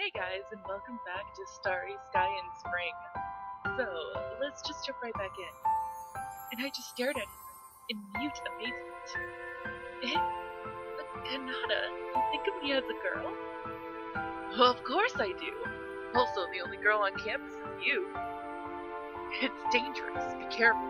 Hey guys, and welcome back to Starry, Sky, and Spring. So, let's just jump right back in. And I just stared at him in mute amazement. Eh? Kanata, you think of me as a girl? Well, of course I do. Also, the only girl on campus is you. It's dangerous, be careful.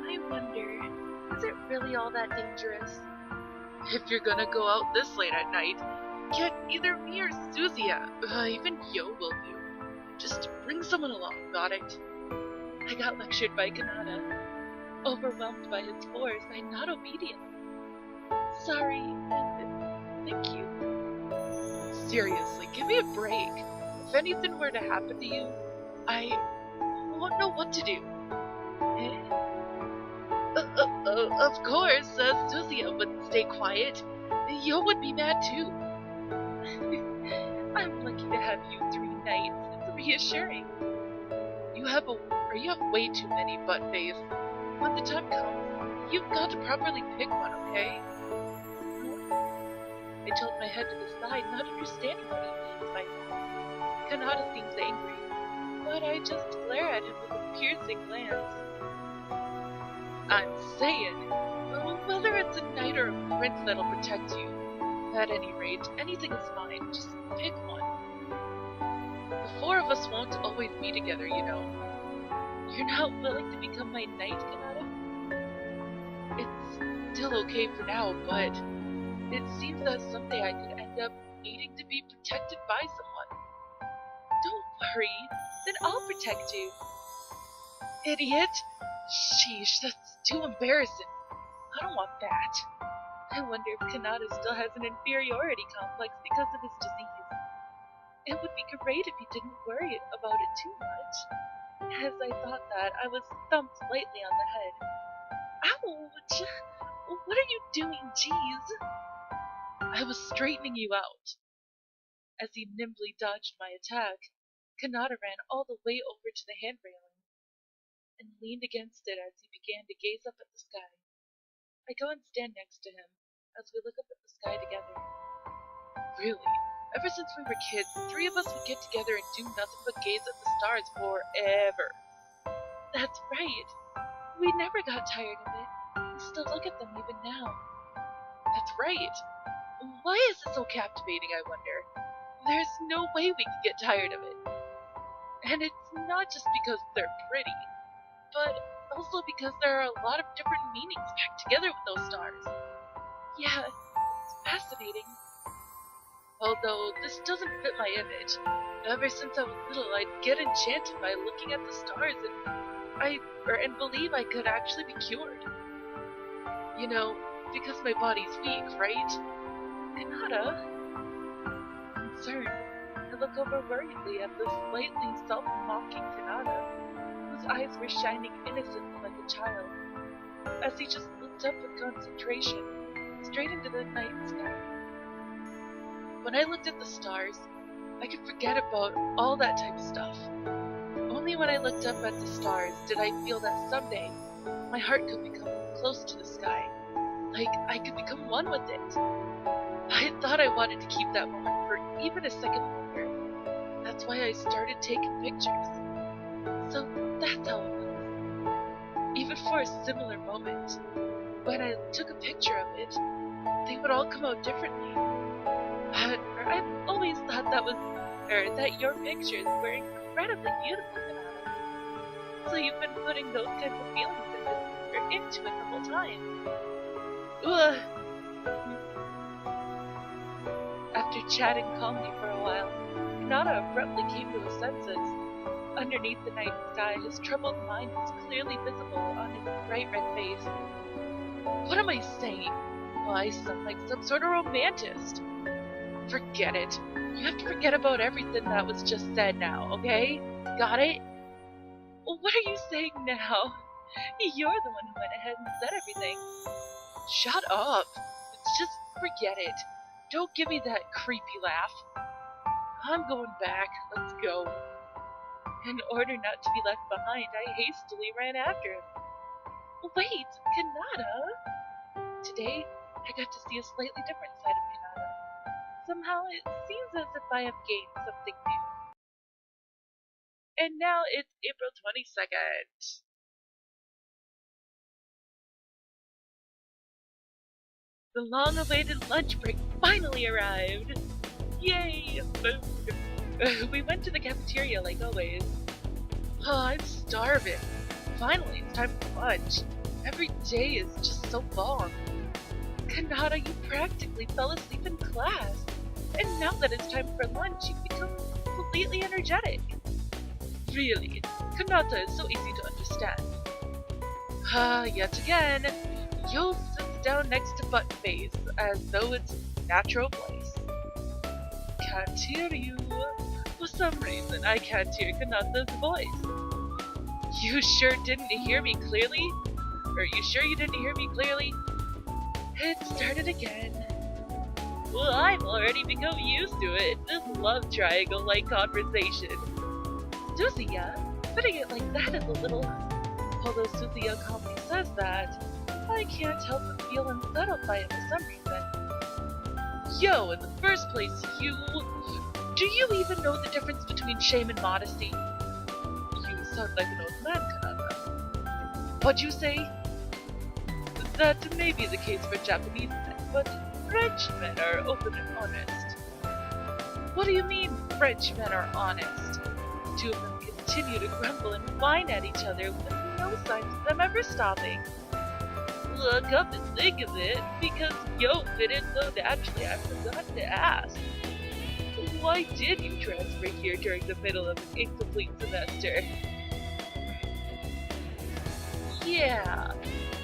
I wonder, is it really all that dangerous? If you're gonna go out this late at night, get either me or Susie out. Even Yo will do. Just bring someone along, got it? I got lectured by Kanata. Overwhelmed by his force, I nod obediently. Sorry, and thank you. Seriously, give me a break. If anything were to happen to you, I won't know what to do. Eh? Of course, Susie wouldn't stay quiet. Yo would be mad too. I'm lucky to have you 3 nights. It's reassuring. You have way too many butt days. When the time comes, you've got to properly pick one, okay? I tilt my head to the side, not understanding what he means by that. Kanata seems angry, but I just glare at him with a piercing glance. I'm saying, whether it's a knight or a prince that'll protect you, at any rate, anything is fine. Just pick one. The 4 of us won't always be together, you know. You're not willing to become my knight, Kanata? It's still okay for now, but it seems that someday I could end up needing to be protected by someone. Don't worry, then I'll protect you. Idiot! Sheesh, that's too embarrassing. I don't want that. I wonder if Kanata still has an inferiority complex because of his disease. It would be great if he didn't worry about it too much. As I thought that, I was thumped lightly on the head. Ouch! What are you doing, jeez? I was straightening you out. As he nimbly dodged my attack, Kanata ran all the way over to the handrailing and leaned against it as he began to gaze up at the sky. I go and stand next to him as we look up at the sky together. Really, ever since we were kids, the 3 of us would get together and do nothing but gaze at the stars forever. That's right. We never got tired of it. We still look at them even now. That's right. Why is it so captivating, I wonder? There's no way we could get tired of it. And it's not just because they're pretty, but also because there are a lot of different meanings packed together with those stars. Yeah, it's fascinating. Although this doesn't fit my image. Ever since I was little, I'd get enchanted by looking at the stars and believe I could actually be cured. You know, because my body's weak, right? Kanata? Concerned, I look over worriedly at the slightly self-mocking Kanata, whose eyes were shining innocently like a child, as he just looked up with concentration, straight into the night sky. When I looked at the stars, I could forget about all that type of stuff. Only when I looked up at the stars did I feel that someday my heart could become close to the sky, like I could become one with it. I thought I wanted to keep that moment for even a second longer. That's why I started taking pictures. So that's how it was. Even for a similar moment, when I took a picture of it, they would all come out differently. I've always thought that your pictures were incredibly beautiful, Kanata. So you've been putting those kinds of feelings into it the whole time. Ugh. After chatting calmly for a while, Kanata abruptly came to his senses. Underneath the night sky, his troubled mind was clearly visible on his bright red face. What am I saying? Well, I sound like some sort of romantist. Forget it. You have to forget about everything that was just said now, okay? Got it? What are you saying now? You're the one who went ahead and said everything. Shut up. Just forget it. Don't give me that creepy laugh. I'm going back. Let's go. In order not to be left behind, I hastily ran after him. Wait, Kanata! Today, I got to see a slightly different side of Kanata. Somehow it seems as if I have gained something new. And now it's April 22nd. The long-awaited lunch break finally arrived! Yay! Food! We went to the cafeteria like always. Oh, I'm starving. Finally, it's time for lunch. Every day is just so long. Kanata, you practically fell asleep in class. And now that it's time for lunch, you've become completely energetic. Really, Kanata is so easy to understand. Yet again, Yo sits down next to Buttface as though it's his natural place. Can't hear you. For some reason, I can't hear Kanata's voice. You sure didn't hear me clearly? Are you sure you didn't hear me clearly? It started again. Well, I've already become used to it. This love triangle-like conversation. Suzuya, putting it like that is a little... Although Suzuya calmly says that, I can't help but feel unsettled by it for some reason. Yo, in the first place, you... Do you even know the difference between shame and modesty? You sound like an old man, Kanata. What'd you say? That may be the case for Japanese men, but French men are open and honest. What do you mean, French men are honest? Two of them continue to grumble and whine at each other with no signs of them ever stopping. Well, come to think of it, because Yo fit in so naturally, I forgot to ask. Why did you transfer here during the middle of an incomplete semester? Yeah,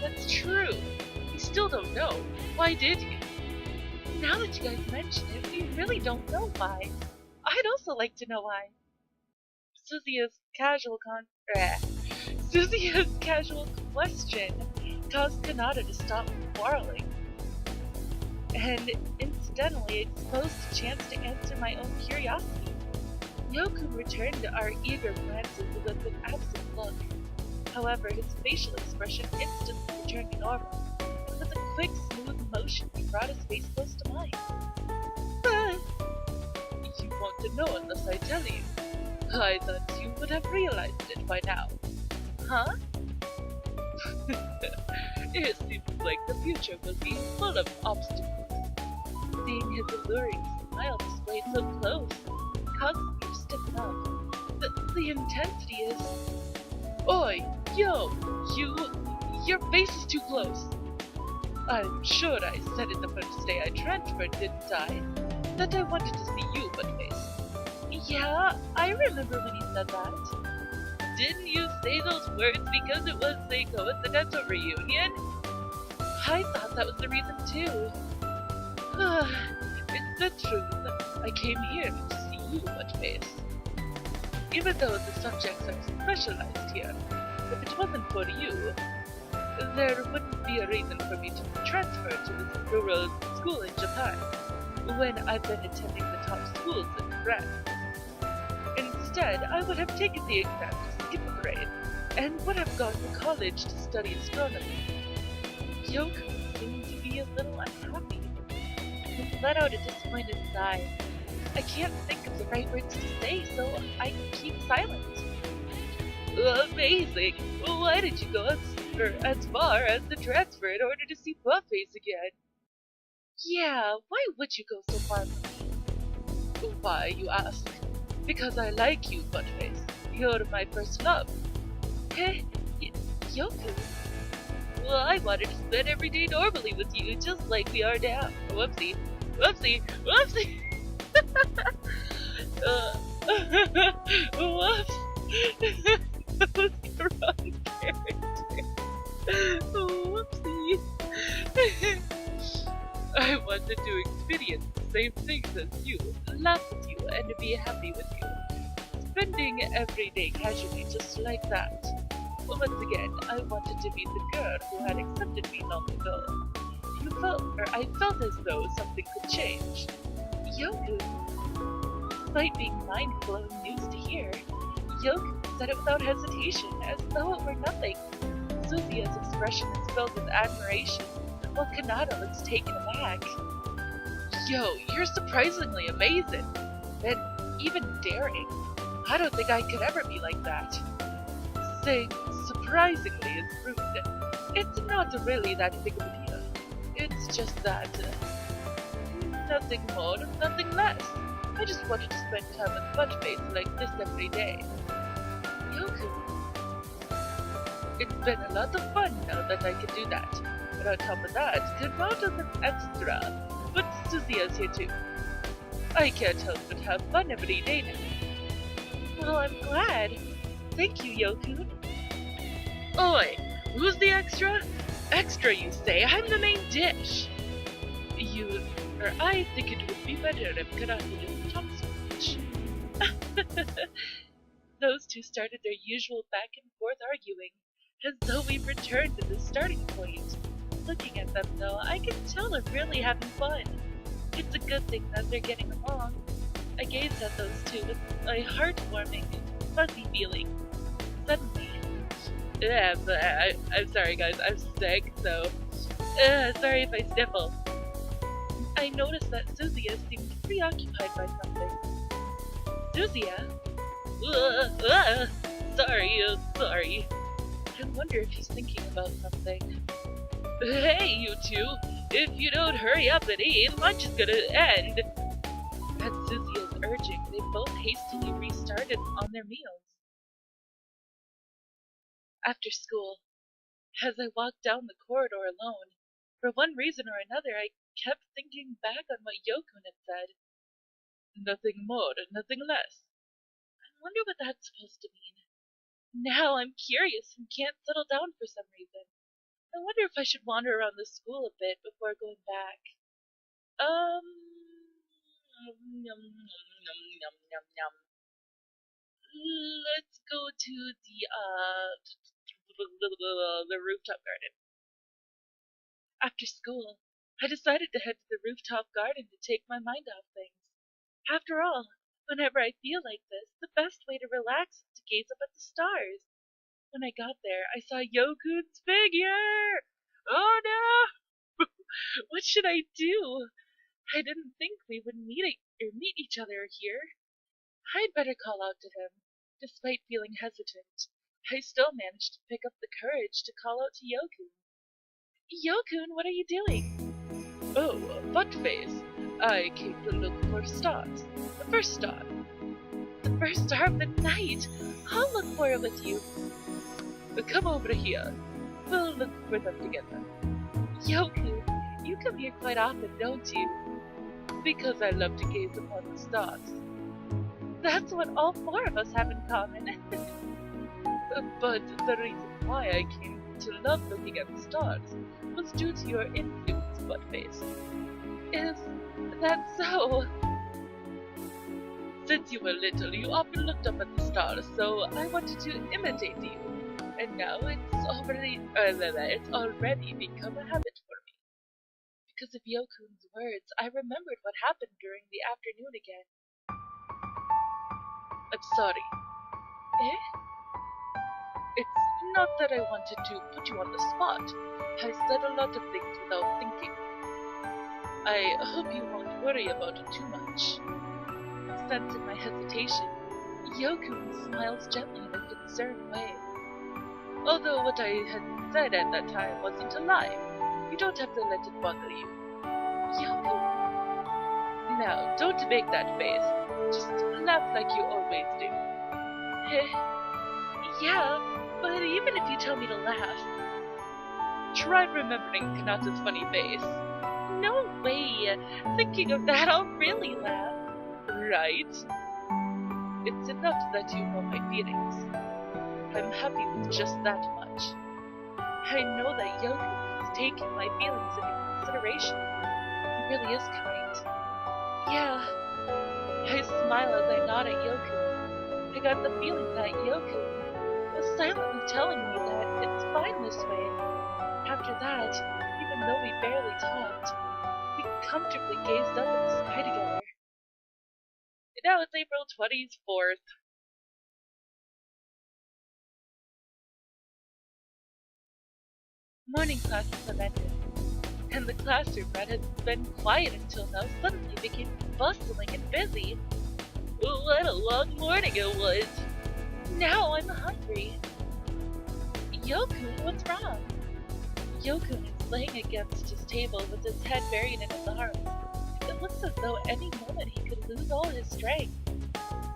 that's true. We still don't know. Why did you? Now that you guys mention it, we really don't know why. I'd also like to know why. Suzuya's casual question caused Kanata to stop quarreling, and incidentally exposed a chance to answer my own curiosity. Yoku returned our eager glances with an absent look. However, his facial expression instantly returned to normal, and with a quick, smooth motion he brought his face close to mine. But you want to know unless I tell you. I thought you would have realized it by now. Huh? It seems like the future will be full of obstacles. Seeing his alluring smile displayed so close causes me to stiffen up. The intensity is... Oi, yo, your face is too close. I'm sure I said it the first day I transferred, didn't I? That I wanted to see you, Buttface. Yeah, I remember when you said that. Didn't you say those words because it was a coincidental reunion? I thought that was the reason too. It's the truth. I came here to see you, Buttface. Even though the subjects are specialized here, if it wasn't for you, there wouldn't be a reason for me to transfer to this rural school in Japan, when I've been attending the top schools in France. Instead, I would have taken the exam to skip a grade, and would have gone to college to study astronomy. Yoku seemed to be a little unhappy, and let out a disappointed sigh. I can't think of the right words to say, so I keep silent. Amazing! Why did you go as far as the transfer in order to see Buttface again? Yeah, why would you go so far from me? Why, you ask? Because I like you, Buttface. You're my first love. Heh, Yoku? Well, I wanted to spend every day normally with you, just like we are now. Whoopsie. Whoopsie! Whoopsie! Whoops! That was the wrong character. Whoopsie! I wanted to experience the same things as you, laugh with you, and be happy with you. Spending every day casually just like that. Once again, I wanted to meet the girl who had accepted me long ago. I felt as though something could change. Yoku. Despite being mind-blowing news to hear, Yoku said it without hesitation, as though it were nothing. Suzuya's expression is filled with admiration, while Kanata looks taken aback. Yo, you're surprisingly amazing. And even daring. I don't think I could ever be like that. Saying surprisingly is rude. It's not really that big of a deal. It's just that nothing more, nothing less. I just wanted to spend time with Buttface like this every day. Yoku, it's been a lot of fun now that I can do that. But on top of that, come out as an extra. But Suzuya's here too. I can't help but have fun every day now. Well, I'm glad. Thank you, Yoku. Oi, who's the extra? Extra, you say? I'm the main dish. I think it would be better if Karate didn't talk so much. Those two started their usual back and forth arguing, as though we've returned to the starting point. Looking at them, though, I can tell they're really having fun. It's a good thing that they're getting along. I gazed at those two with a heartwarming, fuzzy feeling. Suddenly, I'm sorry guys, I'm sick, so sorry if I sniffle. I noticed that Suzuya seemed preoccupied by something. Suzuya? Sorry. I wonder if he's thinking about something. Hey, you two! If you don't hurry up and eat, lunch is gonna end! At Suzuya's urging, they both hastily restarted on their meals. After school, as I walked down the corridor alone, for one reason or another I kept thinking back on what Yokun had said. Nothing more, nothing less. I wonder what that's supposed to mean. Now I'm curious and can't settle down for some reason. I wonder if I should wander around the school a bit before going back. Let's go to the rooftop garden. After school, I decided to head to the rooftop garden to take my mind off things. After all, whenever I feel like this, the best way to relax is to gaze up at the stars. When I got there, I saw Yokun's figure! Oh no! What should I do? I didn't think we would meet each other here. I'd better call out to him. Despite feeling hesitant, I still managed to pick up the courage to call out to Yokun. Yokun, what are you doing? Oh, Buttface. I came to look for stars. The first star. The first star of the night. I'll look for it with you. Come over here. We'll look for them together. Yokun, you come here quite often, don't you? Because I love to gaze upon the stars. That's what all four of us have in common. But the reason why I came to love looking at the stars was due to your influence, Buttface. Is that so? Since you were little, you often looked up at the stars, so I wanted to imitate you. And now it's already become a habit for me. Because of Yokun's words, I remembered what happened during the afternoon again. I'm sorry. Eh? It's not that I wanted to put you on the spot. I said a lot of things without thinking. I hope you won't worry about it too much. Sensing my hesitation, Yokun smiles gently in a concerned way. Although what I had said at that time wasn't a lie, you don't have to let it bother you. Yokun. Now, don't make that face. Just laugh like you always do. Yeah, but even if you tell me to laugh, try remembering Kanata's funny face. No way! Thinking of that, I'll really laugh. Right? It's enough that you know my feelings. I'm happy with just that much. I know that Yokun is taking my feelings into consideration. He really is kind. Yeah. I smile as I nod at Yokun. I got the feeling that Yokun was silently telling me that it's fine this way. After that, even though we barely talked, we comfortably gazed up at the sky together. And now it's April 24th. Morning classes have ended. and the classroom that had been quiet until now suddenly became bustling and busy. What a long morning it was! Now I'm hungry. Yokun, what's wrong? Yokun is laying against his table with his head buried in his arms. It looks as though any moment he could lose all his strength.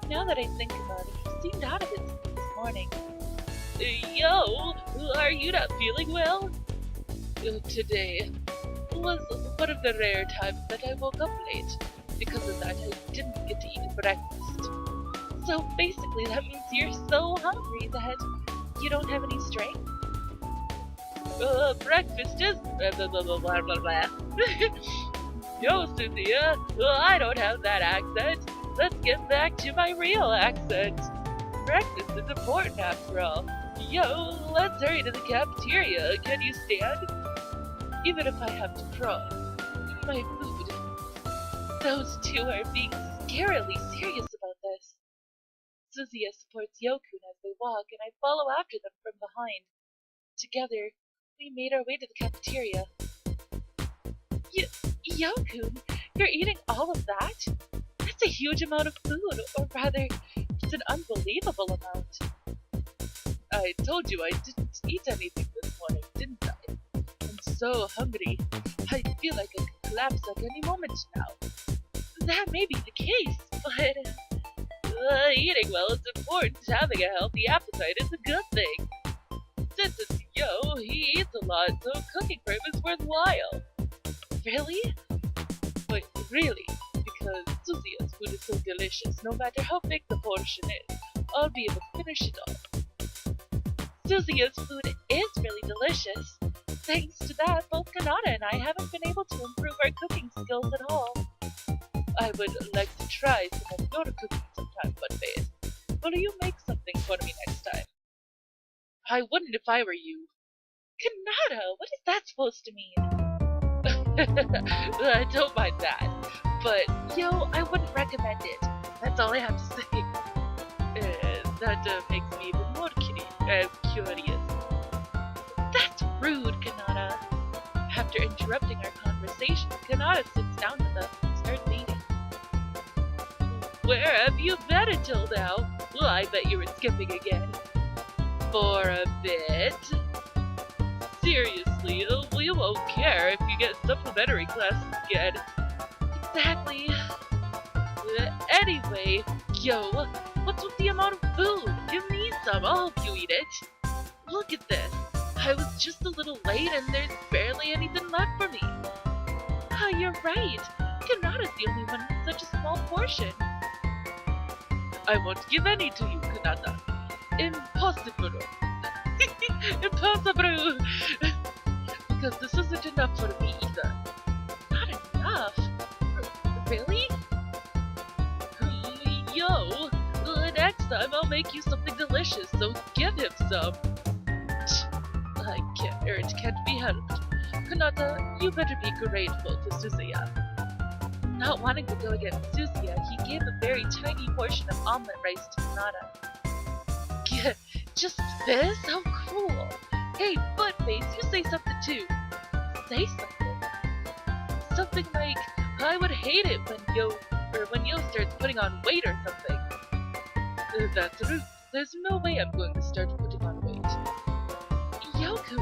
Now that I think about it, he seemed out of it this morning. Yo, are you not feeling well? Today was one of the rare times that I woke up late. Because of that, I didn't get to eat breakfast. So basically that means you're so hungry that you don't have any strength? Breakfast is blah blah blah blah blah blah. Yo, Cynthia, I don't have that accent. Let's get back to my real accent. Breakfast is important after all. Yo, let's hurry to the cafeteria. Can you stand? Even if I have to crawl. My food. Those two are being scarily serious about this. Suzuya supports Yokun as they walk, and I follow after them from behind. Together, we made our way to the cafeteria. Yokun, you're eating all of that? That's a huge amount of food, or rather, it's an unbelievable amount. I told you I didn't eat anything this morning, didn't I? I'm so hungry. I feel like I could collapse at any moment now. That may be the case, but eating well is important. Having a healthy appetite is a good thing. Since it's Yo, he eats a lot, so cooking for him is worthwhile. Really? But really, because Suzuya's food is so delicious, no matter how big the portion is, I'll be able to finish it all. Suzuya's food is really delicious. Thanks to that, both Kanata and I haven't been able to improve our cooking skills at all. I would like to try some of your cooking sometime, Buttface. Will you make something for me next time? I wouldn't if I were you. Kanata, what is that supposed to mean? I don't mind that, but yo, I wouldn't recommend it. That's all I have to say. That makes me even more curious. That's rude, Kanata. After interrupting our conversation, Kanata sits down with us and starts eating. Where have you been until now? Well, I bet you were skipping again. For a bit. Seriously, we won't care if you get supplementary classes again. Exactly. Anyway, yo, what's with the amount of food? Give me some, I'll help you eat it. Look at this. I was just a little late and there's barely anything left for me. You're right. Kanata's the only one with such a small portion. I won't give any to you, Kanata. Impossible. Impossible! Because this isn't enough for me either. Not enough? Really? Yo, next time I'll make you something delicious, so give him some. It can't be helped. Kanata, you better be grateful to Suzuya. Not wanting to go against Suzuya, he gave a very tiny portion of omelet rice to Kanata. Just this? How cool! Hey, Buttface, you say something too. Say something. Something like, I would hate it when Yo starts putting on weight or something. That's rude. There's no way I'm going to start putting on weight. Yoku,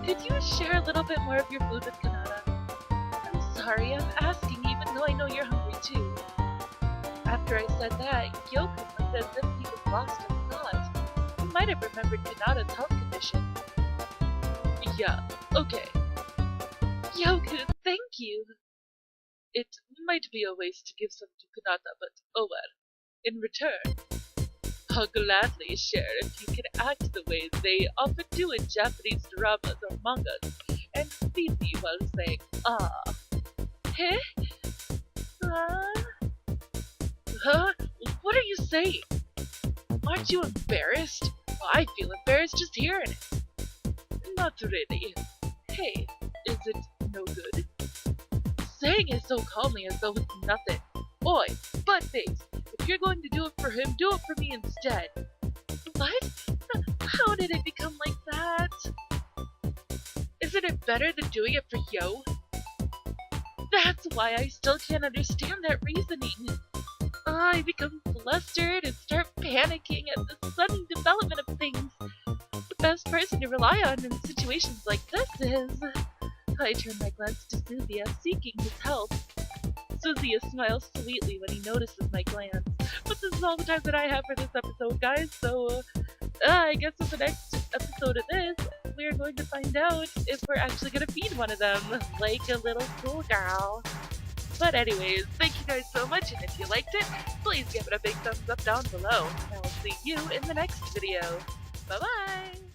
could you share a little bit more of your food with Kanata? I'm sorry, I'm asking even though I know you're hungry too. After I said that, Yoku looked as if he was lost in thought. He might have remembered Kanata's health condition. Yeah, okay. Yoku, thank you! It might be a waste to give some to Kanata, but oh well. In return, I'll gladly share if you can act the way they often do in Japanese dramas or mangas, and feed me while saying, ah. Heh? Huh? What are you saying? Aren't you embarrassed? I feel embarrassed just hearing it. Not really. Hey, is it no good? Saying it so calmly as though it's nothing. Oi, Buttface, if you're going to do it for him, do it for me instead. What? How did it become like that? Isn't it better than doing it for Yo? That's why I still can't understand that reasoning. I become flustered and start panicking at the sudden development of things. The best person to rely on in situations like this is... I turn my glance to Suzia, seeking his help. Suzia smiles sweetly when he notices my glance. But this is all the time that I have for this episode, guys, so I guess in the next episode of this, we're going to find out if we're actually going to feed one of them, like a little schoolgirl. But anyways, thank you guys so much, and if you liked it, please give it a big thumbs up down below. And I will see you in the next video. Bye-bye!